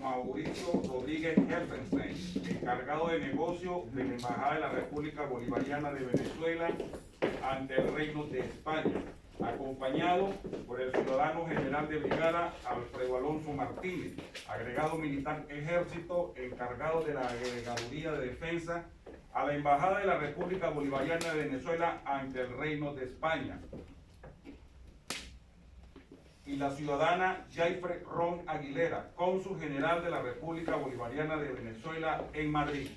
Mauricio Rodríguez Helfenstein, encargado de negocio de la Embajada de la República Bolivariana de Venezuela ante el Reino de España, acompañado por el ciudadano general de brigada Alfredo Alonso Martínez, agregado militar ejército, encargado de la agregaduría de defensa a la Embajada de la República Bolivariana de Venezuela ante el Reino de España, y la ciudadana Jayfre Ron Aguilera, cónsul general de la República Bolivariana de Venezuela en Madrid.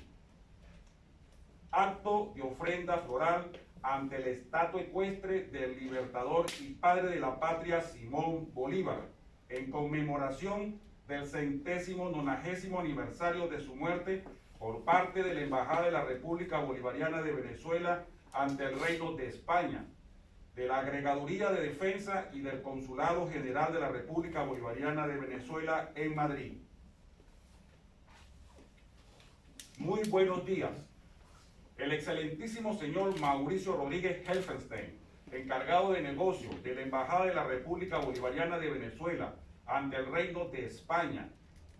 Acto de ofrenda floral ante la estatua ecuestre del libertador y padre de la patria Simón Bolívar, en conmemoración del 190º aniversario de su muerte por parte de la Embajada de la República Bolivariana de Venezuela ante el Reino de España, de la Agregaduría de Defensa y del Consulado General de la República Bolivariana de Venezuela en Madrid. Muy buenos días. El excelentísimo señor Mauricio Rodríguez Helfenstein, encargado de negocio de la Embajada de la República Bolivariana de Venezuela ante el Reino de España,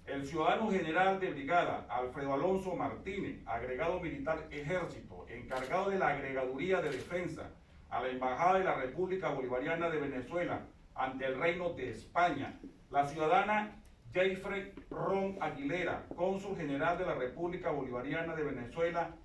el ciudadano general de brigada Alfredo Alonso Martínez, agregado militar ejército, encargado de la Agregaduría de Defensa a la Embajada de la República Bolivariana de Venezuela ante el Reino de España, la ciudadana Jayfre Ron Aguilera, cónsul general de la República Bolivariana de Venezuela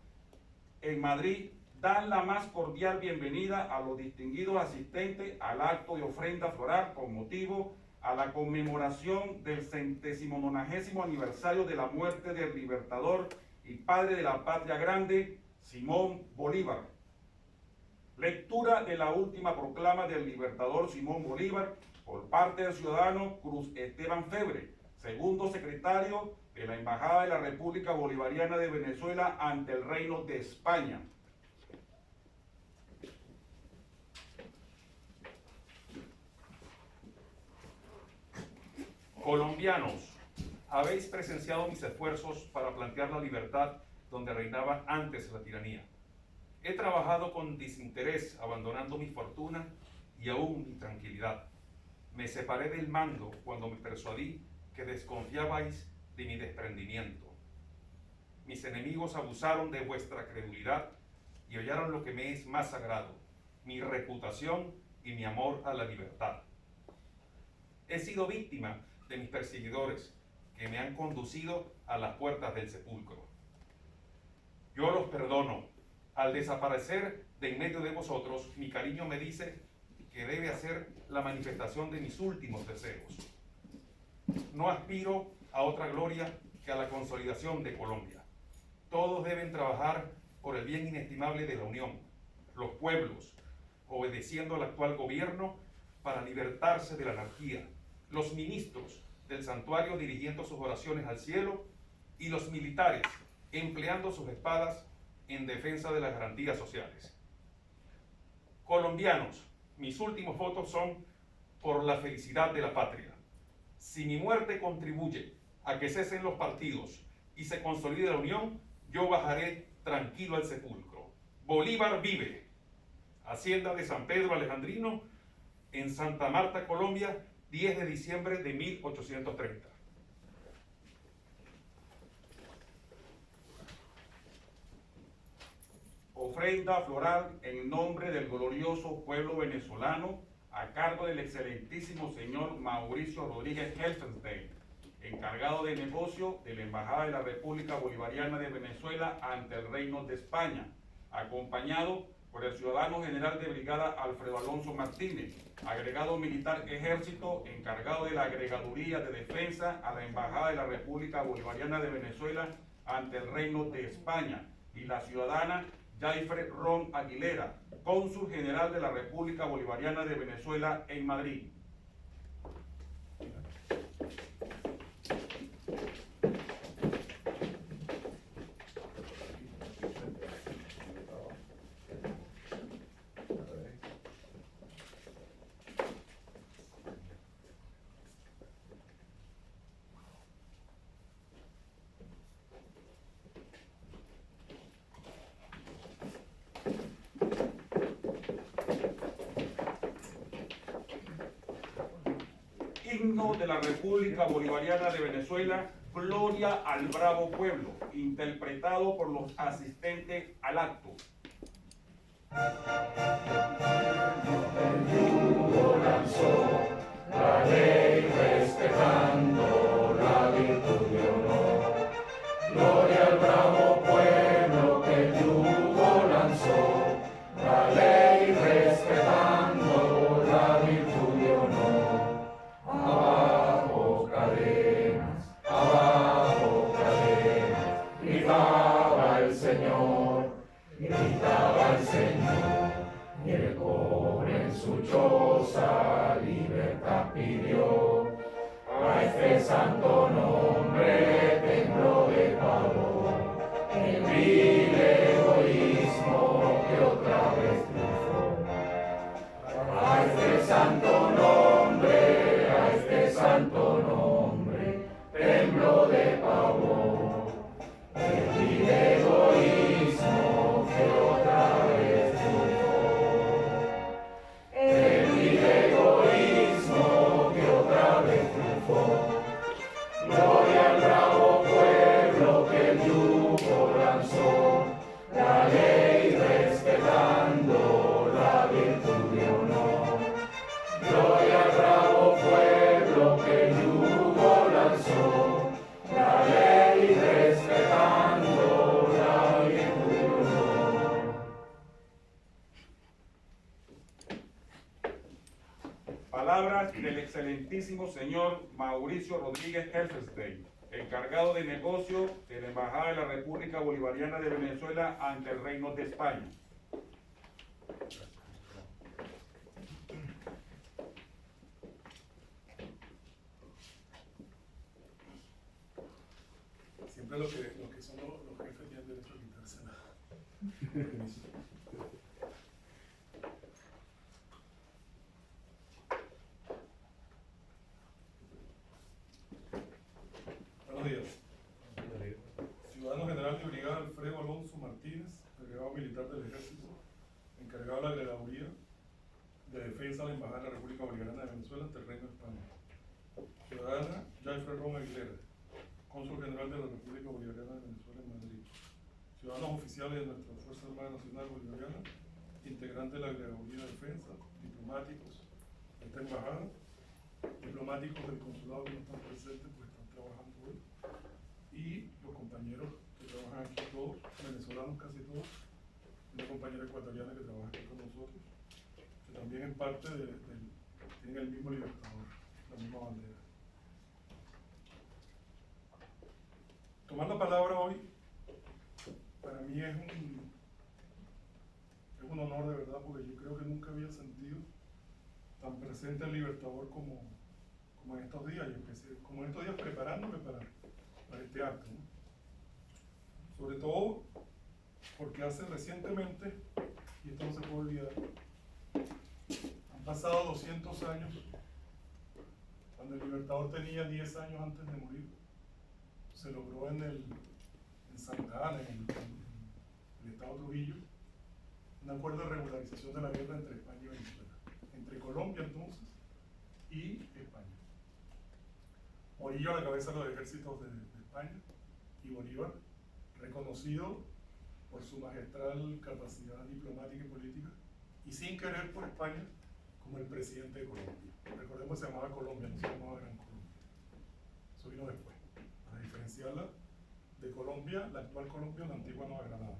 en Madrid, dan la más cordial bienvenida a los distinguidos asistentes al acto de ofrenda floral con motivo a la conmemoración del 190º aniversario de la muerte del libertador y padre de la patria grande, Simón Bolívar. Lectura de la última proclama del libertador Simón Bolívar por parte del ciudadano Cruz Esteban Febre, segundo secretario de la Embajada de la República Bolivariana de Venezuela ante el Reino de España. Colombianos, habéis presenciado mis esfuerzos para plantear la libertad donde reinaba antes la tiranía. He trabajado con desinterés, abandonando mi fortuna y aún mi tranquilidad. Me separé del mando cuando me persuadí que desconfiabais de mi desprendimiento. Mis enemigos abusaron de vuestra credulidad y hollaron lo que me es más sagrado, mi reputación y mi amor a la libertad. He sido víctima de mis perseguidores, que me han conducido a las puertas del sepulcro. Yo los perdono. Al desaparecer de en medio de vosotros, mi cariño me dice que debe hacer la manifestación de mis últimos deseos. No aspiro a otra gloria que a la consolidación de Colombia. Todos deben trabajar por el bien inestimable de la Unión, los pueblos, obedeciendo al actual gobierno para libertarse de la anarquía, los ministros del santuario dirigiendo sus oraciones al cielo y los militares empleando sus espadas en defensa de las garantías sociales. Colombianos, mis últimos votos son por la felicidad de la patria. Si mi muerte contribuye a que cesen los partidos y se consolide la unión, yo bajaré tranquilo al sepulcro. Bolívar vive. Hacienda de San Pedro Alejandrino, en Santa Marta, Colombia, 10 de diciembre de 1830. Ofrenda floral en nombre del glorioso pueblo venezolano a cargo del excelentísimo señor Mauricio Rodríguez Helfenstein, encargado de negocio de la Embajada de la República Bolivariana de Venezuela ante el Reino de España, acompañado por el ciudadano general de brigada Alfredo Alonso Martínez, agregado militar ejército, encargado de la agregaduría de defensa a la Embajada de la República Bolivariana de Venezuela ante el Reino de España, y la ciudadana Jayfre Ron Aguilera, cónsul general de la República Bolivariana de Venezuela en Madrid. Himno de la República Bolivariana de Venezuela Gloria al bravo pueblo, interpretado por los asistentes al acto. El yugo lanzó, la ley respetando la virtud de honor. Gloria al bravo pueblo que el yugo lanzó, la ley respetando la virtud de honor. Abajo cadenas, gritaba el Señor, y el pobre en su choza libertad pidió. A este santo nombre tembló de pavor el vil egoísmo que otra vez triunfó. A este santo nombre tembló de pavor el vil egoísmo que otra vez triunfó. El vil egoísmo que otra vez triunfó. Gloria al bravo pueblo que el yugo lanzó, la ley respetando la virtud de honor. Gloria al bravo pueblo que el yugo lanzó, la ley respetando la virtud de honor. Palabras del excelentísimo señor Mauricio Rodríguez Helfenstein, encargado de negocio de la Embajada de la República Bolivariana de Venezuela ante el Reino de España. Siempre los que son los jefes tienen derecho a quitarse permiso. Buenos días. Ciudadano General de Brigada Alfredo Alonso Martínez, agregado militar del Ejército, encargado de la Agregaduría de Defensa de la Embajada de la República Bolivariana de Venezuela ante el Reino de España. Ciudadana Jaifer Ron Aguilera, Cónsul General de la República Bolivariana de Venezuela en Madrid. Ciudadanos oficiales de nuestra Fuerza Armada Nacional Bolivariana, integrantes de la Agregaduría de Defensa, diplomáticos de esta embajada, diplomáticos del consulado que no están presentes, pues están trabajando hoy, y los compañeros que trabajan aquí, todos, venezolanos casi todos, una compañera ecuatoriana que trabaja aquí con nosotros, que también es parte tienen el mismo libertador, la misma bandera. Tomar la palabra hoy, para mí es un honor de verdad, porque yo creo que nunca había sentido tan presente el Libertador como en estos días, y como en estos días preparándome para este acto, ¿no? Sobre todo porque hace recientemente, y esto no se puede olvidar, han pasado 200 años, cuando el Libertador tenía 10 años antes de morir, se logró en Santa Ana, en el estado Trujillo, un acuerdo de regularización de la guerra entre España y Venezuela, entre Colombia entonces y España. Morillo a la cabeza de los ejércitos de España, y Bolívar, reconocido por su magistral capacidad diplomática y política, y sin querer por España, como el presidente de Colombia. Recordemos que se llamaba Colombia, no se llamaba Gran Colombia. Eso vino después, para diferenciarla de Colombia, la actual Colombia, la antigua Nueva Granada.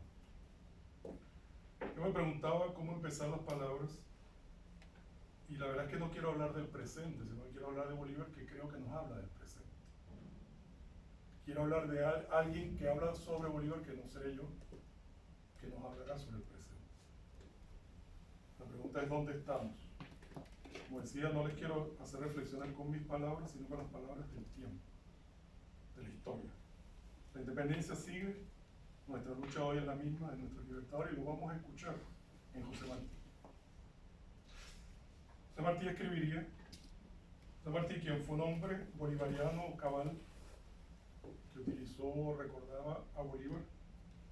Yo me preguntaba cómo empezar las palabras, y la verdad es que no quiero hablar del presente, sino que quiero hablar de Bolívar, que creo que nos habla del presente. Quiero hablar de alguien que habla sobre Bolívar, que no seré yo, que nos hablará sobre el presente. La pregunta es: ¿dónde estamos? Como decía, no les quiero hacer reflexionar con mis palabras, sino con las palabras del tiempo, de la historia. La independencia sigue, nuestra lucha hoy es la misma de nuestros libertadores, y lo vamos a escuchar en José Martí. José Martí escribiría, José Martí, quien fue un hombre bolivariano cabal, que recordaba a Bolívar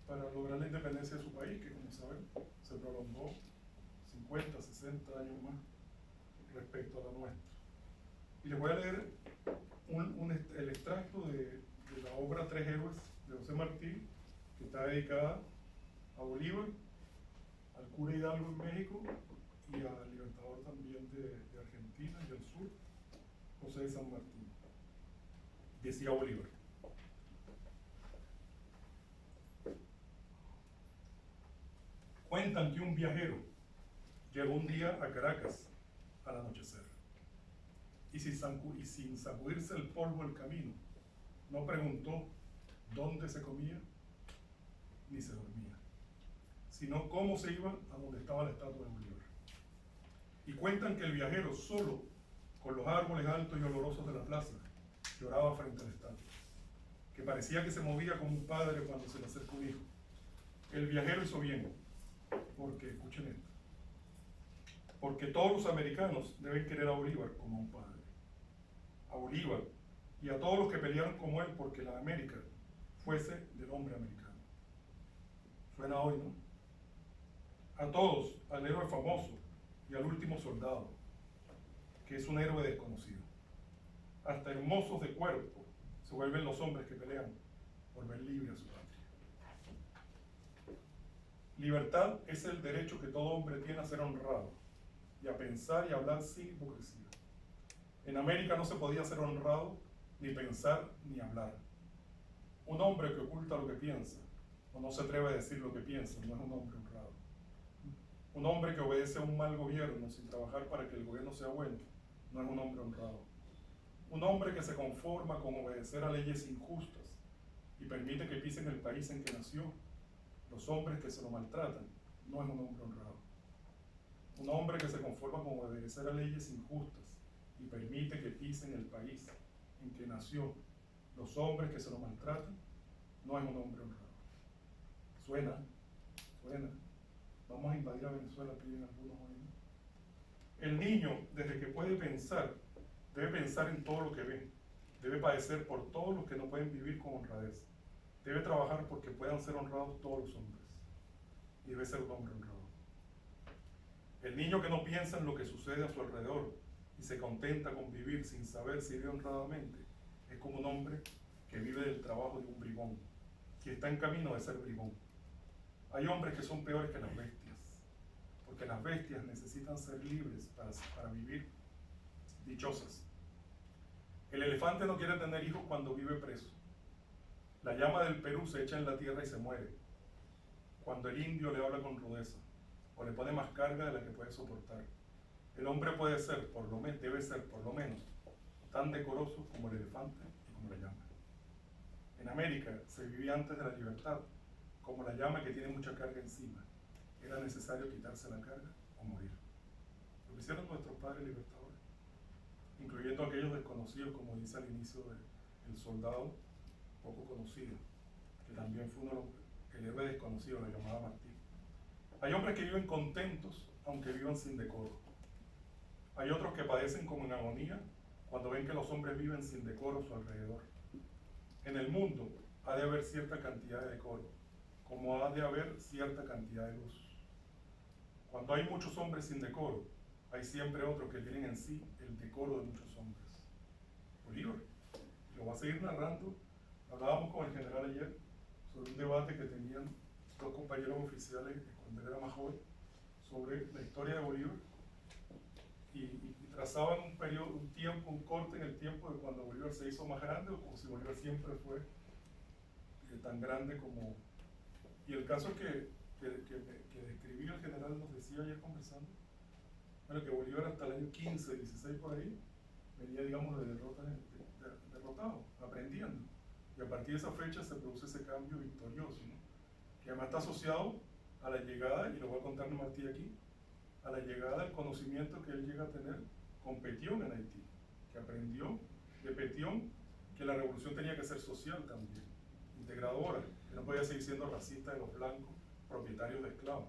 para lograr la independencia de su país, que como saben se prolongó 50, 60 años más respecto a la nuestra. Y les voy a leer el extracto de obra Tres Héroes de José Martí, que está dedicada a Bolívar, al cura Hidalgo en México y al libertador también de Argentina y del sur, José de San Martín. Decía Bolívar: cuentan que un viajero llegó un día a Caracas al anochecer y sin sacudirse el polvo del camino, no preguntó dónde se comía ni se dormía, sino cómo se iba a donde estaba la estatua de Bolívar. Y cuentan que el viajero solo, con los árboles altos y olorosos de la plaza, lloraba frente a la estatua, que parecía que se movía como un padre cuando se le acerca un hijo. El viajero hizo bien, porque, escuchen esto, porque todos los americanos deben querer a Bolívar como a un padre. A Bolívar y a todos los que pelearon como él porque la América fuese del hombre americano. Suena hoy, ¿no? A todos, al héroe famoso y al último soldado, que es un héroe desconocido. Hasta hermosos de cuerpo se vuelven los hombres que pelean por ver libre a su patria. Libertad es el derecho que todo hombre tiene a ser honrado y a pensar y hablar sin hipocresía. En América no se podía ser honrado, ni pensar, ni hablar. Un hombre que oculta lo que piensa, o no se atreve a decir lo que piensa, no es un hombre honrado. Un hombre que obedece a un mal gobierno sin trabajar para que el gobierno sea bueno, no es un hombre honrado. Un hombre que se conforma con obedecer a leyes injustas y permite que pisen el país en que nació, los hombres que se lo maltratan, no es un hombre honrado. Un hombre que se conforma con obedecer a leyes injustas y permite que pisen el país en que nació, los hombres que se lo maltratan, no es un hombre honrado. Suena. Vamos a invadir a Venezuela, piden algunos hoy, ¿no? El niño, desde que puede pensar, debe pensar en todo lo que ve. Debe padecer por todos los que no pueden vivir con honradez. Debe trabajar porque puedan ser honrados todos los hombres. Y debe ser un hombre honrado. El niño que no piensa en lo que sucede a su alrededor y se contenta con vivir sin saber si vive honradamente, es como un hombre que vive del trabajo de un bribón, que está en camino de ser bribón. Hay hombres que son peores que las bestias, porque las bestias necesitan ser libres para vivir dichosas. El elefante no quiere tener hijos cuando vive preso. La llama del Perú se echa en la tierra y se muere cuando el indio le habla con rudeza o le pone más carga de la que puede soportar. El hombre debe ser por lo menos tan decoroso como el elefante y como la llama. En América se vivía antes de la libertad como la llama que tiene mucha carga encima. Era necesario quitarse la carga o morir. Lo que hicieron nuestros padres libertadores, incluyendo aquellos desconocidos, como dice al inicio del soldado poco conocido, que también fue el héroe desconocido, lo llamaba Martín. Hay hombres que viven contentos aunque vivan sin decoro. Hay otros que padecen como en agonía cuando ven que los hombres viven sin decoro a su alrededor. En el mundo ha de haber cierta cantidad de decoro, como ha de haber cierta cantidad de luz. Cuando hay muchos hombres sin decoro, hay siempre otros que tienen en sí el decoro de muchos hombres. Bolívar, lo va a seguir narrando. Hablábamos con el general ayer sobre un debate que tenían dos compañeros oficiales cuando él era más joven sobre la historia de Bolívar y trazaban un corte en el tiempo de cuando Bolívar se hizo más grande o como si Bolívar siempre fue tan grande como... Y el caso que describí el general nos decía ayer conversando, bueno, que Bolívar hasta el año 15, 16 por ahí, venía, digamos, de derrotado, aprendiendo. Y a partir de esa fecha se produce ese cambio victorioso, ¿no? Que además está asociado a la llegada, y lo voy a contar Martí aquí, a la llegada del conocimiento que él llega a tener con Petión en Haití, que aprendió de Petión que la revolución tenía que ser social también, integradora, que no podía seguir siendo racista de los blancos, propietarios de esclavos.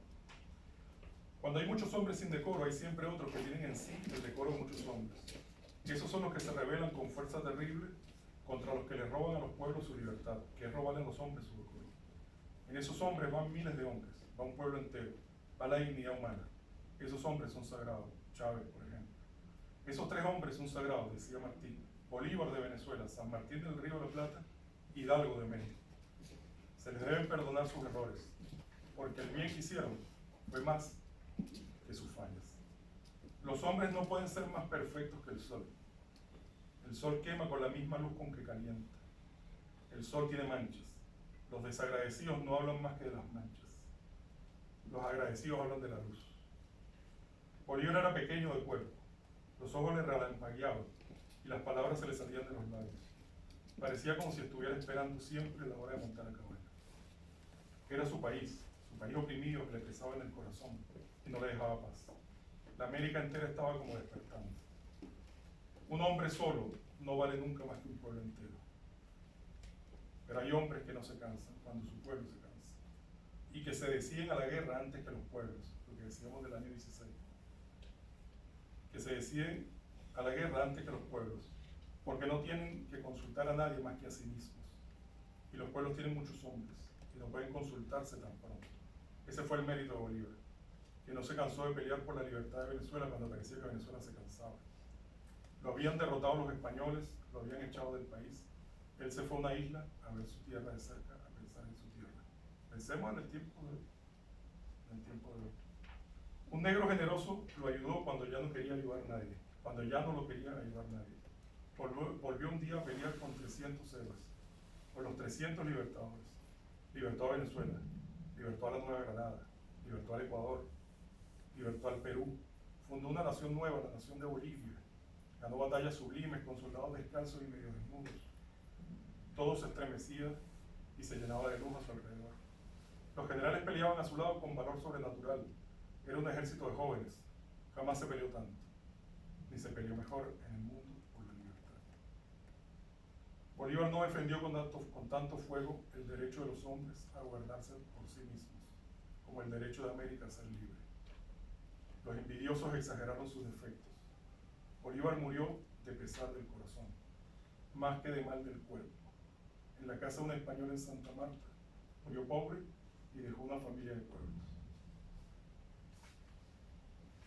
Cuando hay muchos hombres sin decoro, hay siempre otros que tienen en sí el decoro de muchos hombres. Y esos son los que se rebelan con fuerza terrible contra los que le roban a los pueblos su libertad, que es robarle a los hombres su decoro. En esos hombres van miles de hombres, va un pueblo entero, va la dignidad humana. Esos hombres son sagrados, Chávez, por ejemplo. Esos tres hombres son sagrados, decía Martín: Bolívar de Venezuela, San Martín del Río de la Plata y hidalgo de México. Se les deben perdonar sus errores, porque el bien que hicieron fue más que sus fallas. Los hombres no pueden ser más perfectos que el sol. El sol quema con la misma luz con que calienta. El sol tiene manchas. Los desagradecidos no hablan más que de las manchas. Los agradecidos hablan de la luz. Bolívar era pequeño de cuerpo. Los ojos le relampagueaban y las palabras se le salían de los labios. Parecía como si estuviera esperando siempre la hora de montar a caballo. Era su país oprimido que le pesaba en el corazón y no le dejaba paz. La América entera estaba como despertando. Un hombre solo no vale nunca más que un pueblo entero. Pero hay hombres que no se cansan cuando su pueblo se cansa y que se deciden a la guerra antes que los pueblos, lo que decíamos del año 16. Que se deciden a la guerra antes que los pueblos, porque no tienen que consultar a nadie más que a sí mismos. Y los pueblos tienen muchos hombres y no pueden consultarse tan pronto. Ese fue el mérito de Bolívar, que no se cansó de pelear por la libertad de Venezuela cuando parecía que Venezuela se cansaba. Lo habían derrotado los españoles, lo habían echado del país. Él se fue a una isla a ver su tierra de cerca, a pensar en su tierra. Pensemos en el tiempo de hoy. Un negro generoso lo ayudó cuando ya no quería ayudar a nadie, cuando ya no lo quería ayudar a nadie. Volvió un día a pelear con 300 héroes, por los 300 libertadores. Libertó a Venezuela, libertó a la Nueva Granada, libertó al Ecuador, libertó al Perú, fundó una nación nueva, la nación de Bolivia. Ganó batallas sublimes con soldados descalzos y medio desnudos. Todo se estremecía y se llenaba de luz a su alrededor. Los generales peleaban a su lado con valor sobrenatural. Era un ejército de jóvenes. Jamás se peleó tanto, ni se peleó mejor en el mundo por la libertad. Bolívar no defendió con tanto fuego el derecho de los hombres a gobernarse por sí mismos, como el derecho de América a ser libre. Los envidiosos exageraron sus defectos. Bolívar murió de pesar del corazón, más que de mal del cuerpo. En la casa de un español en Santa Marta, murió pobre y dejó una familia de pueblos.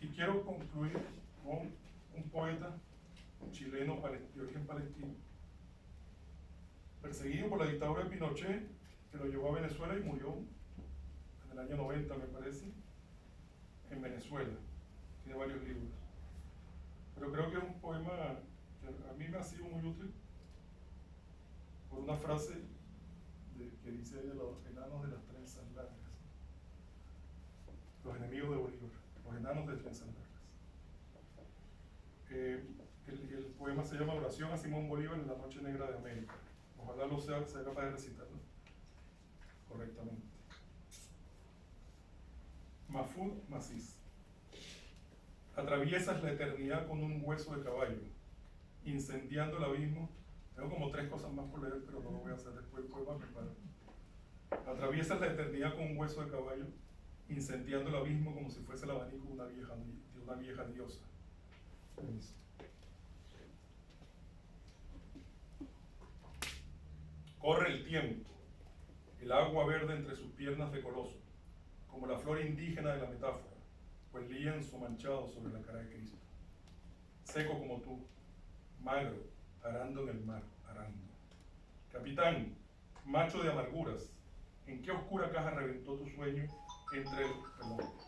Y quiero concluir con un poeta chileno de origen palestino, perseguido por la dictadura de Pinochet, que lo llevó a Venezuela y murió en el año 90, me parece, en Venezuela. Tiene varios libros. Pero creo que es un poema que a mí me ha sido muy útil por una frase que dice de los enanos de las trenzas largas. Los enemigos de Bolívar, los enanos de trenzas largas. El poema se llama Oración a Simón Bolívar en la Noche Negra de América. Ojalá sea capaz de recitarlo correctamente. Mahfoud Massis. Atraviesas la eternidad con un hueso de caballo, incendiando el abismo. Tengo como 3 cosas más por leer, pero no lo voy a hacer después del poema. Atraviesas la eternidad con un hueso de caballo, incendiando el abismo como si fuese el abanico de una vieja diosa. Corre el tiempo, el agua verde entre sus piernas de coloso, como la flor indígena de la metáfora, o el lienzo manchado sobre la cara de Cristo. Seco como tú, magro, arando en el mar, arando. Capitán, macho de amarguras, ¿en qué oscura caja reventó tu sueño entre el... Perdón.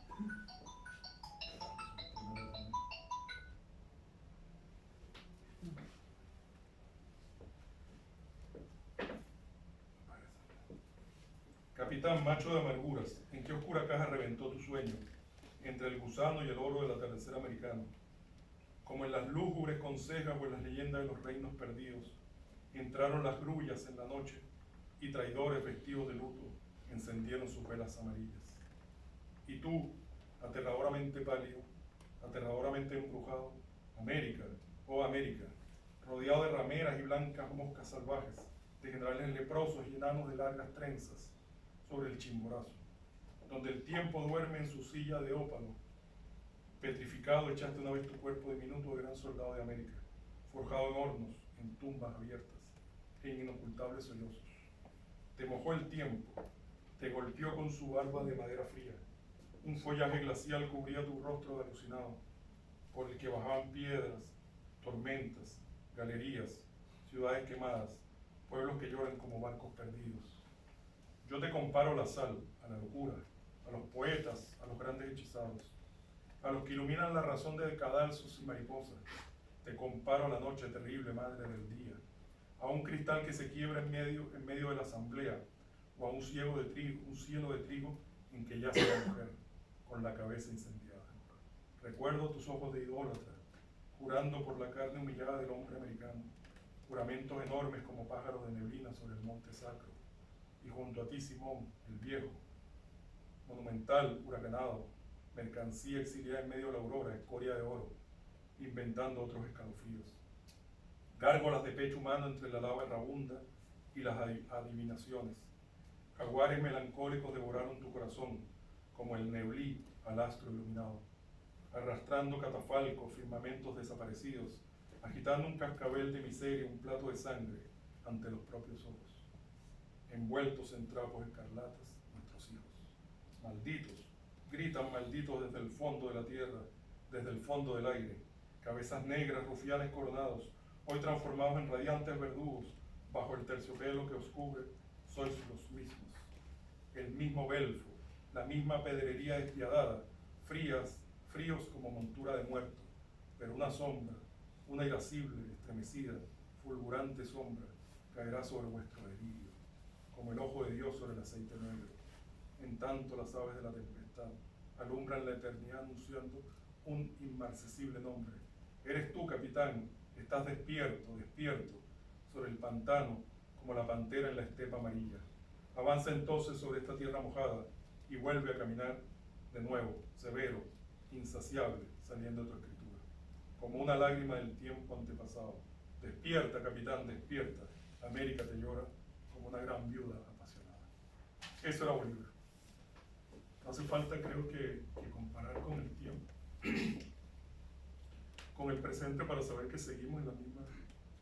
Capitán, macho de amarguras, ¿en qué oscura caja reventó tu sueño entre el gusano y el oro del atardecer americano? Como en las lúgubres consejas o en las leyendas de los reinos perdidos, entraron las grullas en la noche y traidores vestidos de luto encendieron sus velas amarillas. Y tú, aterradoramente pálido, aterradoramente embrujado, América, oh América, rodeado de rameras y blancas moscas salvajes, de generales leprosos y enanos de largas trenzas, sobre el Chimborazo, donde el tiempo duerme en su silla de ópalo. Petrificado echaste una vez tu cuerpo diminuto de gran soldado de América, forjado en hornos, en tumbas abiertas, en inocultables sollozos. Te mojó el tiempo, te golpeó con su barba de madera fría. Un follaje glacial cubría tu rostro de alucinado, por el que bajaban piedras, tormentas, galerías, ciudades quemadas, pueblos que lloran como barcos perdidos. Yo te comparo a la sal, a la locura, a los poetas, a los grandes hechizados, a los que iluminan la razón de cadalsos y mariposas. Te comparo a la noche terrible, madre del día, a un cristal que se quiebra en medio de la asamblea, o a un cielo de trigo en que yace la mujer, con la cabeza incendiada. Recuerdo tus ojos de idólatra, jurando por la carne humillada del hombre americano, juramentos enormes como pájaros de neblina sobre el monte sacro, y junto a ti Simón, el viejo, monumental, huracanado, mercancía exiliada en medio de la aurora, escoria de oro, inventando otros escalofríos. Gárgolas de pecho humano entre la lava errabunda y las adivinaciones. Jaguares melancólicos devoraron tu corazón, como el neblí al astro iluminado, arrastrando catafalcos, firmamentos desaparecidos, agitando un cascabel de miseria, un plato de sangre ante los propios ojos. Envueltos en trapos escarlatas, nuestros hijos. Malditos, gritan malditos desde el fondo de la tierra, desde el fondo del aire. Cabezas negras, rufianes coronados, hoy transformados en radiantes verdugos, bajo el terciopelo que os cubre, sois los mismos. El mismo belfo, la misma pedrería despiadada, fríos como montura de muerto, pero una sombra, una irascible, estremecida, fulgurante sombra, caerá sobre vuestro delirio, como el ojo de Dios sobre el aceite negro. En tanto las aves de la tempestad alumbran la eternidad anunciando un inmarcesible nombre. Eres tú, capitán, estás despierto, sobre el pantano, como la pantera en la estepa amarilla. Avanza entonces sobre esta tierra mojada y vuelve a caminar de nuevo, severo, insaciable, saliendo de tu escritura, como una lágrima del tiempo antepasado. Despierta, capitán, despierta. América te llora como una gran viuda apasionada. Eso era Bolívar. No hace falta, creo que comparar con el tiempo, con el presente, para saber que seguimos en la misma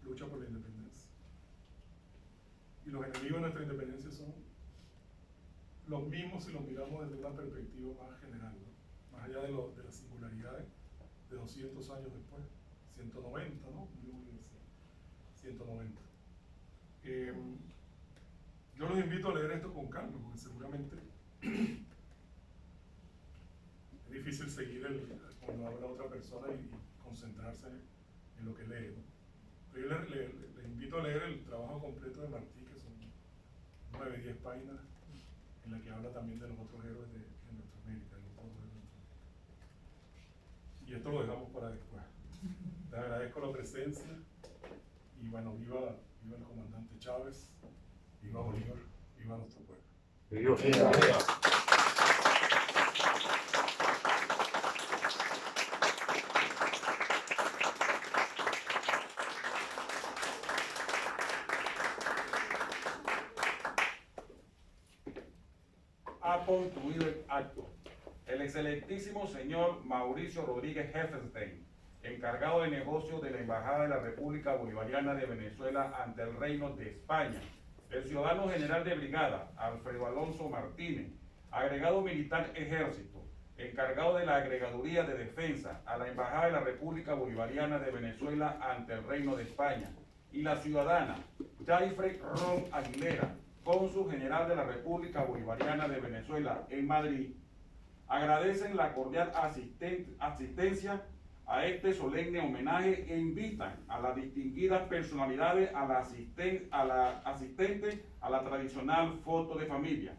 lucha por la independencia. Y los enemigos de nuestra independencia son los mismos si los miramos desde una perspectiva más general, ¿no? Más allá de las singularidades de 200 años después, 190, ¿no? 190. Yo los invito a leer esto con calma, porque seguramente es difícil seguir cuando habla otra persona y concentrarse en lo que lee, ¿no? Pero yo les invito a leer el trabajo completo de Martí, que son 9, 10 páginas, en la que habla también de los otros héroes de Norteamérica, y esto lo dejamos para después. Les agradezco la presencia y bueno, viva el comandante Chávez, viva Bolívar, viva nuestro pueblo. Ha concluido el acto. El excelentísimo señor Mauricio Rodríguez Helfenstein, encargado de negocios de la Embajada de la República Bolivariana de Venezuela ante el Reino de España, el ciudadano general de brigada Alfredo Alonso Martínez, agregado militar ejército, encargado de la agregaduría de defensa a la Embajada de la República Bolivariana de Venezuela ante el Reino de España, y la ciudadana Jayfrey Ron Aguilera, cónsul general de la República Bolivariana de Venezuela en Madrid, agradecen la cordial asistencia a este solemne homenaje e invitan a las distinguidas personalidades a la asistente a la tradicional foto de familia.